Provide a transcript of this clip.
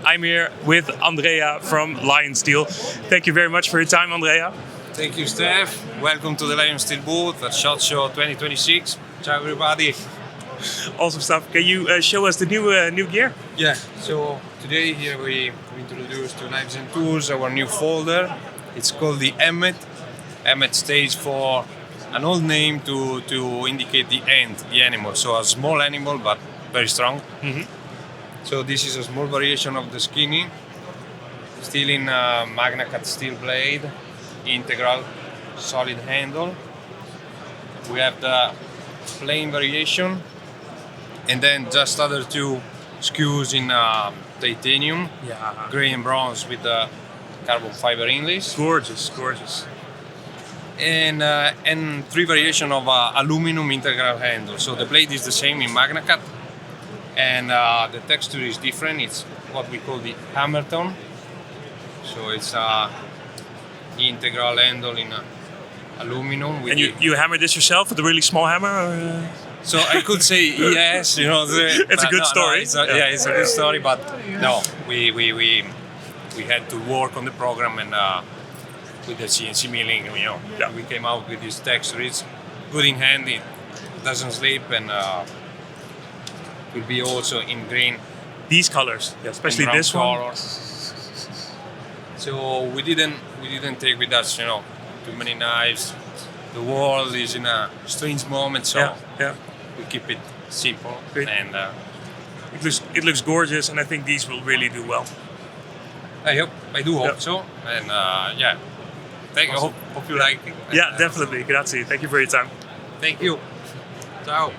I'm here with Andrea from Lionsteel. Thank you very much for your time, Andrea. Thank you, Steph. Welcome to the Lionsteel booth at SHOT Show 2026. Ciao, everybody. Awesome stuff. Can you show us the new gear? Yeah. So today here we introduce to Knivesandtools our new folder. It's called the Emmet. Emmet stands for an old name to indicate the ant, the animal. So a small animal but very strong. Mm-hmm. So this is a small variation of the skinny, still in Magna cut steel blade, integral, solid handle. We have the plain variation, and then just other two skews in titanium, gray and bronze with the carbon fiber inlays. Gorgeous, gorgeous. And three variation of aluminum integral handle. So the blade is the same in Magna cut, and the texture is different. It's what we call the hammer tone. So it's integral handle in aluminum. And you hammered this yourself with a really small hammer? Or? So I could say yes, you know. It's a good story. It's a good story, but no, we had to work on the program and with the CNC milling, we came out with this texture. It's good in hand, it doesn't slip, and will be also in green. These colors, especially this one. So we didn't take with us, too many knives. The world is in a strange moment, so we keep it simple. Great. And it looks gorgeous, and I think these will really do well. I do hope so, and Awesome. hope you like it. Yeah, definitely. Grazie. Thank you for your time. Thank you. Ciao.